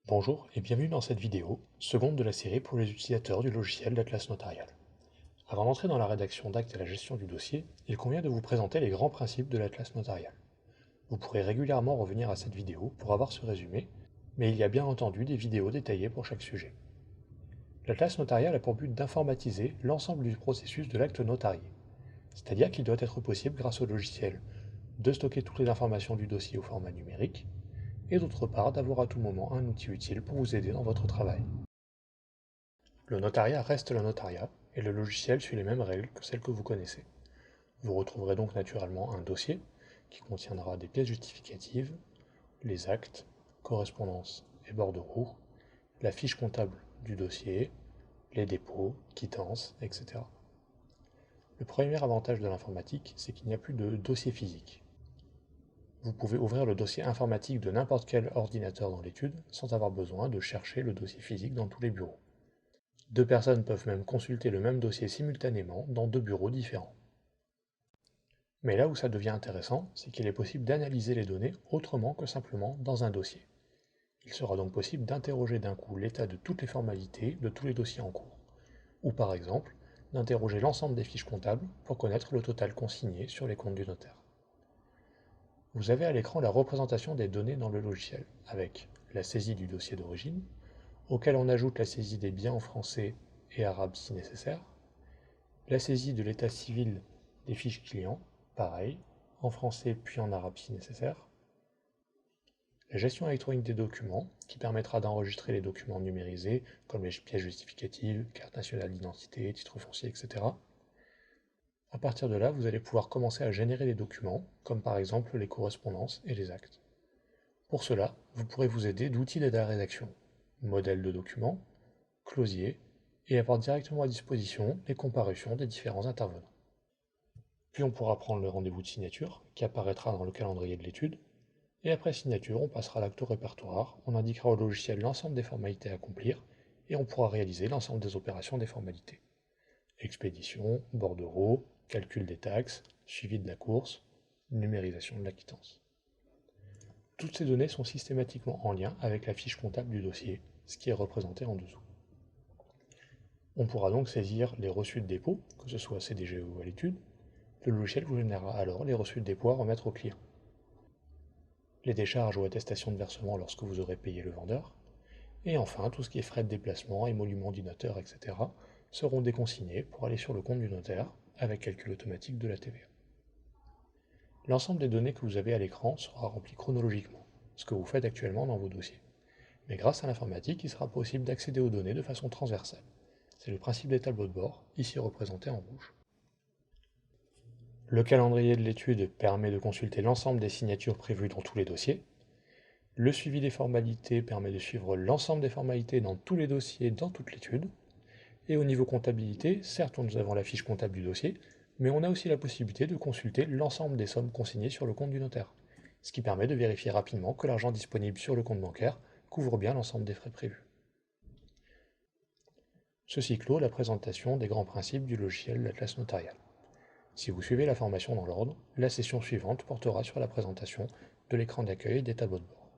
Bonjour et bienvenue dans cette vidéo, seconde de la série pour les utilisateurs du logiciel d'Atlas Notarial. Avant d'entrer dans la rédaction d'actes et la gestion du dossier, il convient de vous présenter les grands principes de l'Atlas Notarial. Vous pourrez régulièrement revenir à cette vidéo pour avoir ce résumé, mais il y a bien entendu des vidéos détaillées pour chaque sujet. L'Atlas Notarial a pour but d'informatiser l'ensemble du processus de l'acte notarié, c'est-à-dire qu'il doit être possible grâce au logiciel de stocker toutes les informations du dossier au format numérique, et d'autre part d'avoir à tout moment un outil utile pour vous aider dans votre travail. Le notariat reste le notariat, et le logiciel suit les mêmes règles que celles que vous connaissez. Vous retrouverez donc naturellement un dossier qui contiendra des pièces justificatives, les actes, correspondances et bordereaux, la fiche comptable du dossier, les dépôts, quittances, etc. Le premier avantage de l'informatique, c'est qu'il n'y a plus de dossier physique. Vous pouvez ouvrir le dossier informatique de n'importe quel ordinateur dans l'étude sans avoir besoin de chercher le dossier physique dans tous les bureaux. Deux personnes peuvent même consulter le même dossier simultanément dans deux bureaux différents. Mais là où ça devient intéressant, c'est qu'il est possible d'analyser les données autrement que simplement dans un dossier. Il sera donc possible d'interroger d'un coup l'état de toutes les formalités de tous les dossiers en cours, ou par exemple, d'interroger l'ensemble des fiches comptables pour connaître le total consigné sur les comptes du notaire. Vous avez à l'écran la représentation des données dans le logiciel, avec la saisie du dossier d'origine, auquel on ajoute la saisie des biens en français et arabe si nécessaire, la saisie de l'état civil des fiches clients, pareil, en français puis en arabe si nécessaire, la gestion électronique des documents, qui permettra d'enregistrer les documents numérisés, comme les pièces justificatives, carte nationale d'identité, titre foncier, etc. À partir de là, vous allez pouvoir commencer à générer des documents, comme par exemple les correspondances et les actes. Pour cela, vous pourrez vous aider d'outils d'aide à la rédaction, modèles de documents, closiers, et avoir directement à disposition les comparutions des différents intervenants. Puis on pourra prendre le rendez-vous de signature, qui apparaîtra dans le calendrier de l'étude, et après signature, on passera à l'acte au répertoire, on indiquera au logiciel l'ensemble des formalités à accomplir, et on pourra réaliser l'ensemble des opérations des formalités. Expédition, bordereau, calcul des taxes, suivi de la course, numérisation de la quittance. Toutes ces données sont systématiquement en lien avec la fiche comptable du dossier, ce qui est représenté en dessous. On pourra donc saisir les reçus de dépôt, que ce soit CDG ou à l'étude. Le logiciel vous générera alors les reçus de dépôt à remettre au client. Les décharges ou attestations de versement lorsque vous aurez payé le vendeur. Et enfin, tout ce qui est frais de déplacement, émoluments du notaire, etc. seront déconsignés pour aller sur le compte du notaire avec calcul automatique de la TVA. L'ensemble des données que vous avez à l'écran sera rempli chronologiquement, ce que vous faites actuellement dans vos dossiers. Mais grâce à l'informatique, il sera possible d'accéder aux données de façon transversale. C'est le principe des tableaux de bord, ici représentés en rouge. Le calendrier de l'étude permet de consulter l'ensemble des signatures prévues dans tous les dossiers. Le suivi des formalités permet de suivre l'ensemble des formalités dans tous les dossiers, dans toute l'étude. Et au niveau comptabilité, certes nous avons la fiche comptable du dossier, mais on a aussi la possibilité de consulter l'ensemble des sommes consignées sur le compte du notaire, ce qui permet de vérifier rapidement que l'argent disponible sur le compte bancaire couvre bien l'ensemble des frais prévus. Ceci clôt la présentation des grands principes du logiciel d'Atlas Notarial. Si vous suivez la formation dans l'ordre, la session suivante portera sur la présentation de l'écran d'accueil et des tableaux de bord.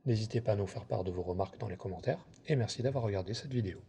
N'hésitez pas à nous faire part de vos remarques dans les commentaires, et merci d'avoir regardé cette vidéo.